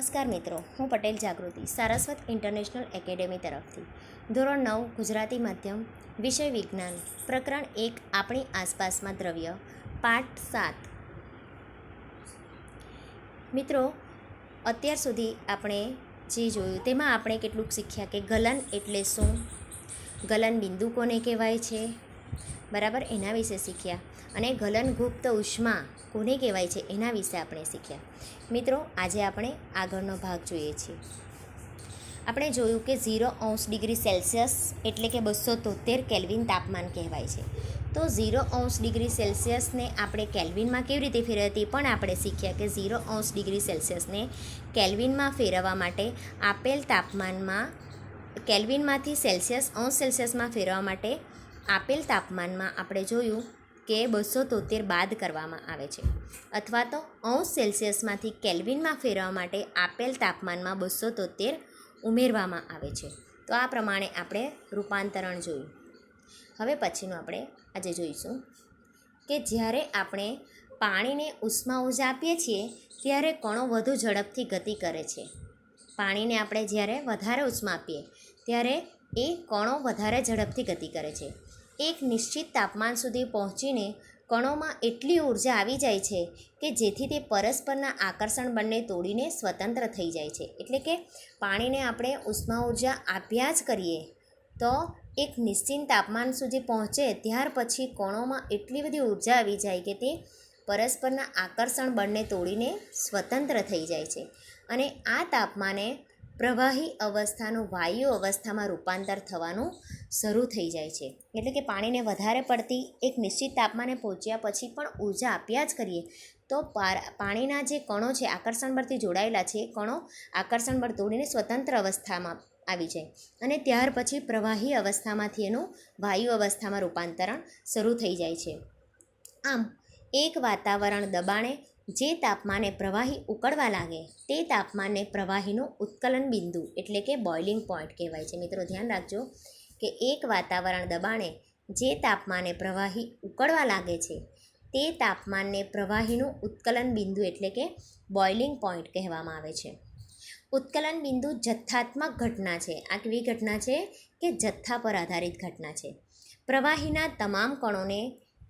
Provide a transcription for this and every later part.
નમસ્કાર મિત્રો, હું પટેલ જાગૃતિ સારસ્વત ઇન્ટરનેશનલ એકેડેમી તરફથી ધોરણ 9 ગુજરાતી માધ્યમ વિષય વિજ્ઞાન પ્રકરણ 1 આપણી આસપાસમાં દ્રવ્ય પાઠ 7. મિત્રો, અત્યાર સુધી આપણે જે જોયું તેમાં આપણે કેટલુંક શીખ્યા કે ગલન એટલે શું, ગલન બિંદુ કોને કહેવાય છે, બરાબર, એના વિશે શીખ્યા. અને ગલન ગુપ્ત ઉષ્મા કોને કહેવાય છે એના વિશે આપણે શીખ્યા. મિત્રો, આજે આપણે આગળનો ભાગ જોઈએ છીએ. આપણે જોયું કે 0°C એટલે કે 273 કેલ્વિન તાપમાન કહેવાય છે. તો 0°C ને આપણે કેલ્વિનમાં કેવી રીતે ફેરવતી પણ આપણે શીખ્યા કે 0°C ને કેલ્વિનમાં ફેરવવા માટે આપેલ તાપમાનમાં કેલ્વિનમાંથી સેલ્સિયસમાં ફેરવવા માટે આપેલ તાપમાનમાં આપણે જોયું કે 273 બાદ કરવામાં આવે છે, અથવા તો °C કેલ્વિનમાં ફેરવવા માટે આપેલ તાપમાનમાં 273 ઉમેરવામાં આવે છે. તો આ પ્રમાણે આપણે રૂપાંતરણ જોયું. હવે પછીનું આપણે આજે જોઈશું કે જ્યારે આપણે પાણીને ઉષ્મા ઊર્જા આપીએ છીએ ત્યારે કણો વધુ ઝડપથી ગતિ કરે છે. પાણીને આપણે જ્યારે વધારે ઉષ્મા આપીએ ત્યારે એ કણો વધારે ઝડપથી ગતિ કરે છે. એક નિશ્ચિત તાપમાન સુધી પહોંચીને કણોમાં એટલી ઊર્જા આવી જાય છે કે જેથી તે પરસ્પરના આકર્ષણ બળને તોડીને સ્વતંત્ર થઈ જાય છે. એટલે કે પાણીને આપણે ઉષ્મા ઊર્જા આપ્યા જ કરીએ તો એક નિશ્ચિત તાપમાન સુધી પહોંચે ત્યાર પછી કણોમાં એટલી બધી ઊર્જા આવી જાય કે તે પરસ્પરના આકર્ષણ બળને તોડીને સ્વતંત્ર થઈ જાય છે. અને આ તાપમાને પ્રવાહી અવસ્થાનું વાયુ અવસ્થામાં રૂપાંતર થવાનું શરૂ થઈ જાય છે. એટલે કે પાણીને વધારે પડતી એક નિશ્ચિત તાપમાને પહોંચ્યા પછી પણ ઊર્જા આપ્યા જ કરીએ તો પાણીના જે કણો છે આકર્ષણ બળથી જોડાયેલા છે, કણો આકર્ષણ બળ તોડીને સ્વતંત્ર અવસ્થામાં આવી જાય અને ત્યાર પછી પ્રવાહી અવસ્થામાંથી એનું વાયુ અવસ્થામાં રૂપાંતરણ શરૂ થઈ જાય છે. આમ એક વાતાવરણ દબાણે જે તાપમાને પ્રવાહી ઉકળવા લાગે તે તાપમાનને પ્રવાહીનું ઉત્કલન બિંદુ એટલે કે બોઇલિંગ પોઈન્ટ કહેવાય છે. મિત્રો, ધ્યાન રાખજો કે એક વાતાવરણ દબાણે જે તાપમાને પ્રવાહી ઉકળવા લાગે છે તે તાપમાનને પ્રવાહીનું ઉત્કલન બિંદુ એટલે કે બોઇલિંગ પોઈન્ટ કહેવામાં આવે છે. ઉત્કલન બિંદુ જથ્થાત્મક ઘટના છે. આ કેવી ઘટના છે કે જથ્થા પર આધારિત ઘટના છે. પ્રવાહીના તમામ કણોને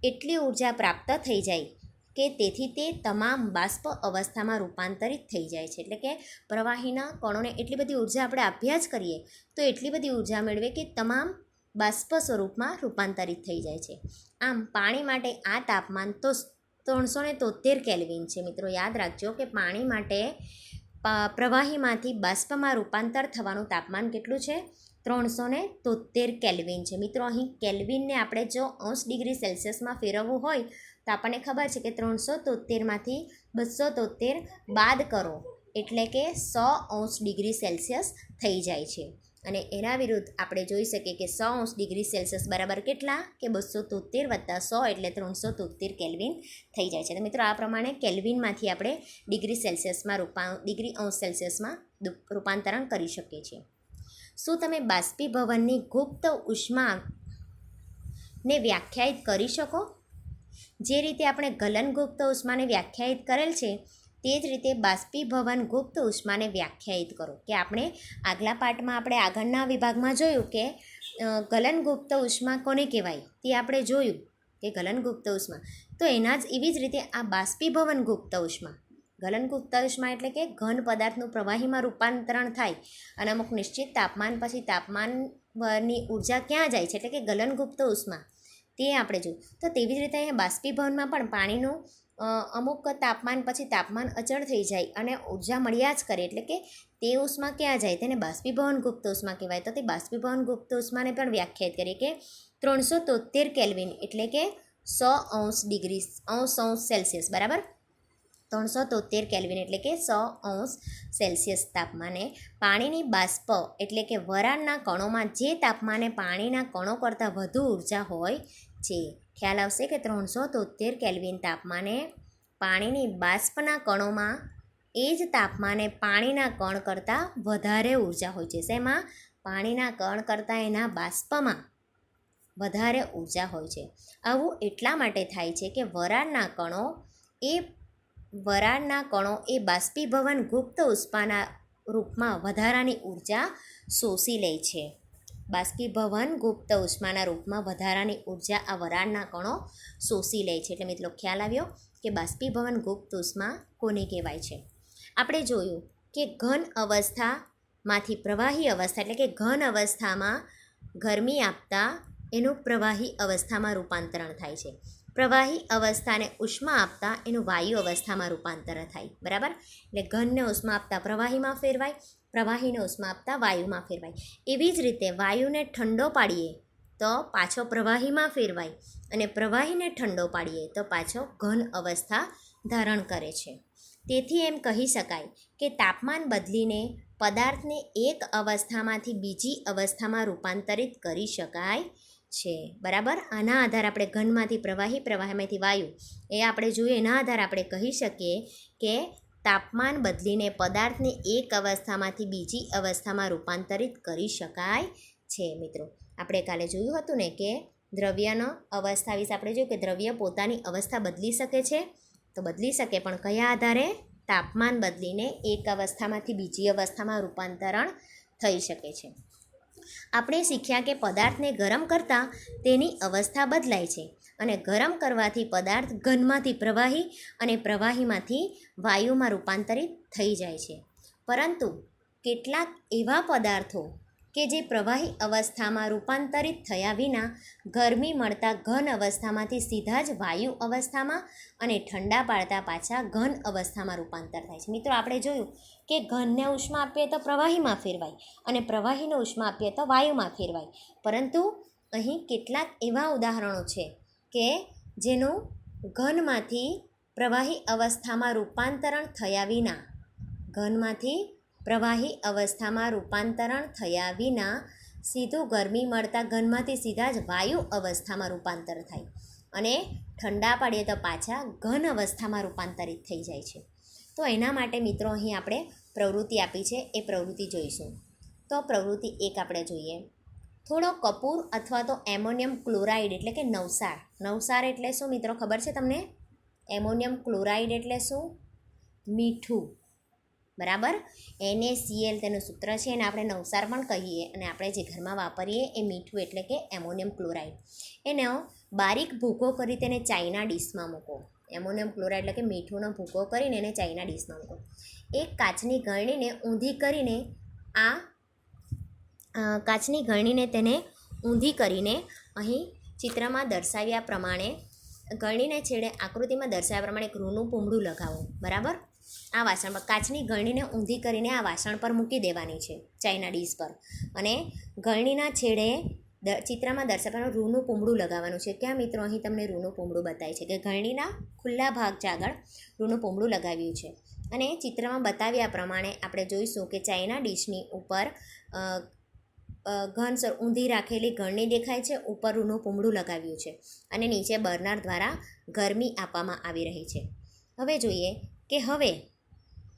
એટલી ઊર્જા પ્રાપ્ત થઈ જાય કે તેથી તે તમામ બાષ્પ અવસ્થામાં રૂપાંતરિત થઈ જાય છે. એટલે કે પ્રવાહીના કણોને એટલી બધી ઊર્જા આપણે આપ્યા જ કરીએ તો એટલી બધી ઊર્જા મેળવે કે તમામ બાષ્પ સ્વરૂપમાં રૂપાંતરિત થઈ જાય છે. આમ પાણી માટે આ તાપમાન તો 373 કેલ્વિન છે. મિત્રો, યાદ રાખજો કે પાણી માટે પ્રવાહીમાંથી બાષ્પમાં રૂપાંતર થવાનું તાપમાન કેટલું છે? 373 કેલ્વિન છે. મિત્રો, અહીં કેલ્વિનને આપણે જો °C ફેરવવું હોય તો આપણને ખબર છે કે 373માંથી 273 બાદ કરો એટલે કે 100°C થઈ જાય છે. અને એના વિરુદ્ધ આપણે જોઈ શકીએ કે 100°C બરાબર કેટલા કે 273 વત્તા 100 એટલે 373 કેલ્વિન થઈ જાય છે. તો મિત્રો, આ પ્રમાણે કેલ્વિનમાંથી આપણે °C રૂપાંતરણ કરી શકીએ છીએ. શું તમે બાષ્પીભવનની ગુપ્ત ઉષ્માને વ્યાખ્યાયિત કરી શકો? જે રીતે આપણે ગલન ગુપ્ત ઉષ્માને વ્યાખ્યાયિત કરેલ છે તે જ રીતે બાષ્પીભવન ગુપ્ત ઉષ્માને વ્યાખ્યાયિત કરો. કે આપણે આગલા પાઠમાં આપણે આગળના વિભાગમાં જોયું કે ગલન ગુપ્ત ઉષ્મા કોને કહેવાય તે આપણે જોયું કે ગલન ગુપ્ત ઉષ્મા, તો એના જ એવી જ રીતે આ બાષ્પીભવન ગુપ્ત ઉષ્મા, ગલન ગુપ્ત ઉષ્મા એટલે કે ઘન પદાર્થનું પ્રવાહીમાં રૂપાંતરણ થાય અને અમુક નિશ્ચિત તાપમાન પછી તાપમાનની ઊર્જા ક્યાં જાય છે એટલે કે ગલન ગુપ્ત ઉષ્મા, તે આપણે જોયું. તો તેવી જ રીતે અહીંયા બાષ્પીભવનમાં પણ પાણીનું અમુક તાપમાન પછી તાપમાન અચળ થઈ જાય અને ઊર્જા મળ્યા જ કરે એટલે કે તે ઉષ્મા ક્યાં જાય તેને બાષ્પીભવન ગુપ્ત ઉષ્મા કહેવાય. તો તે બાષ્પીભવન ગુપ્ત ઉષ્માને પણ વ્યાખ્યાયિત કરીએ કે 373 કેલ્વિન એટલે કે 100°C બરાબર. 373 કેલ્વિન એટલે કે 100°C તાપમાને પાણીની બાષ્પ એટલે કે વરાળના કણોમાં જે તાપમાને પાણીના કણો કરતાં વધુ ઊર્જા હોય છે. ખ્યાલ આવશે કે 373 કેલ્વિન તાપમાને પાણીની બાષ્પના કણોમાં એ જ તાપમાને પાણીના કણ કરતાં વધારે ઊર્જા હોય છે. શેમાં? પાણીના કણ કરતાં એના બાષ્પમાં વધારે ઊર્જા હોય છે. આવું એટલા માટે થાય છે કે વરાળના કણો એ વરાળના કણો એ બાષ્પીભવન ગુપ્ત ઉષ્માના રૂપમાં વધારાની ઉર્જા શોષી લે છે. બાષ્પીભવન ગુપ્ત ઉષ્માના રૂપમાં વધારાની ઉર્જા આ વરાળના કણો શોષી લે છે. એટલે મિત્રો ખ્યાલ આવ્યો કે બાષ્પીભવન ગુપ્ત ઉષ્મા કોને કહેવાય છે. આપણે જોયું કે ઘન અવસ્થામાંથી પ્રવાહી અવસ્થા એટલે કે ઘન અવસ્થામાં ગરમી આપતા એનું પ્રવાહી અવસ્થામાં રૂપાંતરણ થાય છે. પ્રવાહી અવસ્થાને ઉષ્મા આપતા એનું વાયુ અવસ્થામાં રૂપાંતર થાય. બરાબર, એટલે ઘનને ઉષ્મા આપતા પ્રવાહીમાં ફેરવાય, પ્રવાહીને ઉષ્મા આપતા વાયુમાં ફેરવાય. એવી જ રીતે વાયુને ઠંડો પાડીએ તો પાછો પ્રવાહીમાં ફેરવાય અને પ્રવાહીને ઠંડો પાડીએ તો પાછો ઘન અવસ્થા ધારણ કરે છે. તેથી એમ કહી શકાય કે તાપમાન બદલીને પદાર્થને એક અવસ્થામાંથી બીજી અવસ્થામાં રૂપાંતરિત કરી શકાય છે. બરાબર, આના આધારે આપણે ઘનમાંથી પ્રવાહી, પ્રવાહીમાંથી વાયુ એ આપણે જોઈએ, એના આધારે આપણે કહી શકીએ કે તાપમાન બદલીને પદાર્થને એક અવસ્થામાંથી બીજી અવસ્થામાં રૂપાંતરિત કરી શકાય છે. મિત્રો આપણે કાલે જોયું હતું ને કે દ્રવ્યનો અવસ્થા વિશે આપણે જોયું કે દ્રવ્ય પોતાની અવસ્થા બદલી શકે છે. તો બદલી શકે પણ કયા આધારે? તાપમાન બદલીને એક અવસ્થામાંથી બીજી અવસ્થામાં રૂપાંતરણ થઈ શકે છે. આપણે શીખ્યા કે પદાર્થને ગરમ કરતાં તેની અવસ્થા બદલાય છે અને ગરમ કરવાથી પદાર્થ ઘનમાંથી પ્રવાહી અને પ્રવાહીમાંથી વાયુમાં રૂપાંતરિત થઈ જાય છે. પરંતુ કેટલાક એવા પદાર્થો કે જે પ્રવાહી અવસ્થામાં રૂપાંતરિત થયા વિના ગરમી મળતા ઘન અવસ્થામાંથી સીધા જ વાયુ અવસ્થામાં અને ઠંડા પાડતા પાછા ઘન અવસ્થામાં રૂપાંતર થાય છે. મિત્રો આપણે જોયું કે ઘનને ઉષ્મા આપીએ તો પ્રવાહીમાં ફેરવાય અને પ્રવાહીને ઉષ્મા આપીએ તો વાયુમાં ફેરવાય. પરંતુ અહીં કેટલાક એવા ઉદાહરણો છે કે જેનું ઘનમાંથી પ્રવાહી અવસ્થામાં રૂપાંતરણ થયા વિના ઘનમાંથી પ્રવાહી અવસ્થામાં રૂપાંતરણ થયા વિના સીધું ગરમી મળતા ઘનમાંથી સીધા જ વાયુ અવસ્થામાં રૂપાંતર થાય અને ઠંડા પાડીએ તો પાછા ઘન અવસ્થામાં રૂપાંતરિત થઈ જાય છે. તો એના માટે મિત્રો અહીં આપણે પ્રવૃત્તિ આપી છે, એ પ્રવૃત્તિ જોઈશું. તો પ્રવૃત્તિ એક આપણે જોઈએ. થોડો કપૂર અથવા તો એમોનિયમ ક્લોરાઇડ એટલે કે નવસાર. નવસાર એટલે શું મિત્રો ખબર છે તમને? એમોનિયમ ક્લોરાઇડ એટલે શું? મીઠું. બરાબર, NaCl તેનું સૂત્ર છે અને આપણે નવસાર પણ કહીએ અને આપણે જે ઘરમાં વાપરીએ એ મીઠું એટલે કે એમોનિયમ ક્લોરાઇડ. એનો બારીક ભૂકો કરી તેને ચાઇના ડીશમાં મૂકો. એમોનિયમ ક્લોરાઇડ એટલે કે મીઠુંનો ભૂકો કરીને એને ચાઇના ડીશમાં મૂકો. એક કાચની ગળણીને ઊંધી કરીને કાચની ગળણીને તેને ઊંધી કરીને અહીં ચિત્રમાં દર્શાવ્યા પ્રમાણે ગળણીને છેડે આકૃતિમાં દર્શાવ્યા પ્રમાણે એક રૂનું પૂમડું લગાવો. બરાબર, આ વાસણ પર કાચની ગળણીને ઊંધી કરીને આ વાસણ પર મૂકી દેવાની છે, ચાઇના ડીશ પર, અને ગળણીના છેડે ચિત્રમાં દર્શાવવાનું રૂનું પૂમડું લગાવવાનું છે. ક્યાં મિત્રો? અહીં તમને રૂનું પૂમડું બતાવે છે કે ગળણીના ખુલ્લા ભાગ આગળ રૂનું પૂમડું લગાવ્યું છે. અને ચિત્રમાં બતાવ્યા પ્રમાણે આપણે જોઈશું કે ચાઇના ડીશની ઉપર ઘનસર ઊંધી રાખેલી ગળણી દેખાય છે, ઉપર રૂનું પૂમડું લગાવ્યું છે અને નીચે બર્નર દ્વારા ગરમી આપવામાં આવી રહી છે. હવે જોઈએ કે હવે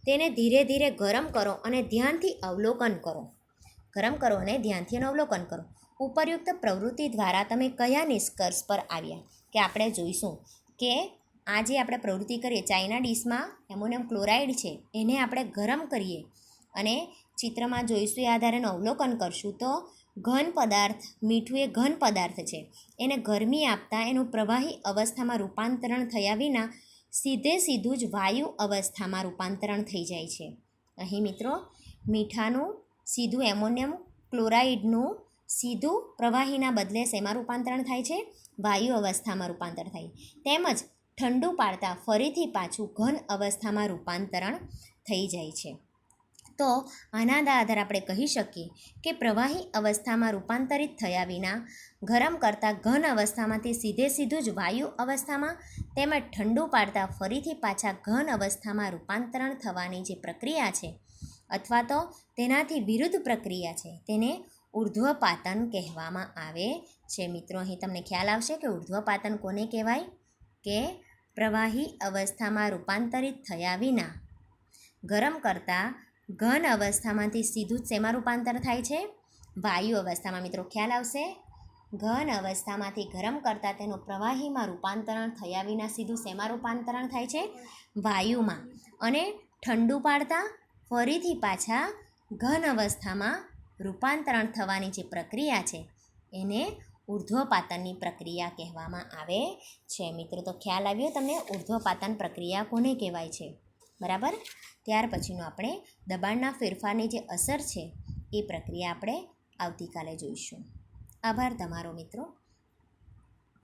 તેને ધીરે ધીરે ગરમ કરો અને ધ્યાનથી અવલોકન કરો. ગરમ કરો અને ધ્યાનથી અવલોકન કરો. ઉપરયુક્ત પ્રવૃત્તિ દ્વારા તમે કયા નિષ્કર્ષ પર આવ્યા? કે આપણે જોઈશું કે આ જે આપણે પ્રવૃત્તિ કરીએ, ચાઇના ડીશમાં એમોનિયમ ક્લોરાઇડ છે એને આપણે ગરમ કરીએ અને ચિત્રમાં જોઈશું એ આધારેનું અવલોકન કરશું તો ઘન પદાર્થ, મીઠું એ ઘન પદાર્થ છે, એને ગરમી આપતા એનું પ્રવાહી અવસ્થામાં રૂપાંતરણ થયા વિના સીધું જ વાયુ અવસ્થામાં રૂપાંતરણ થઈ જાય છે. અહીં મિત્રો મીઠાનું સીધું એમોનિયમ ક્લોરાઇડનું સીધું પ્રવાહીના બદલે શેમાં રૂપાંતરણ થાય છે? વાયુ અવસ્થામાં રૂપાંતર થાય. તેમજ ઠંડુ પાડતા ફરીથી પાછું ઘન અવસ્થામાં રૂપાંતરણ થઈ જાય છે. તો આના આધારે આપણે કહી શકીએ કે પ્રવાહી અવસ્થામાં રૂપાંતરિત થયા વિના ગરમ કરતાં ઘન અવસ્થામાંથી સીધું જ વાયુ અવસ્થામાં તેમજ ઠંડુ પાડતા ફરીથી પાછા ઘન અવસ્થામાં રૂપાંતરણ થવાની જે પ્રક્રિયા છે અથવા તો તેનાથી વિરુદ્ધ પ્રક્રિયા છે તેને ઉર્ધ્વપાતન કહેવામાં આવે છે. મિત્રો અહીં તમને ખ્યાલ આવશે કે ઉર્ધ્વપાતન કોને કહેવાય? કે પ્રવાહી અવસ્થામાં રૂપાંતરિત થયા વિના ગરમ કરતાં ઘન અવસ્થામાંથી સીધું જ શેમાં રૂપાંતર થાય છે? વાયુ અવસ્થામાં. મિત્રો ખ્યાલ આવશે? ઘન અવસ્થામાંથી ગરમ કરતાં તેનું પ્રવાહીમાં રૂપાંતરણ થયા વિના સીધું શેમાં રૂપાંતરણ થાય છે? વાયુમાં. અને ઠંડુ પાડતા ફરીથી પાછા ઘન અવસ્થામાં રૂપાંતરણ થવાની જે પ્રક્રિયા છે એને ઉર્ધ્વપાતનની પ્રક્રિયા કહેવામાં આવે છે. મિત્રો, તો ખ્યાલ આવ્યો તમને ઉર્ધ્વપાતન પ્રક્રિયા કોને કહેવાય છે? બરાબર. ત્યાર પછીનું આપણે દબાણના ફેરફારની જે અસર છે એ પ્રક્રિયા આપણે આવતીકાલે જોઈશું. આભાર તમારો મિત્રો.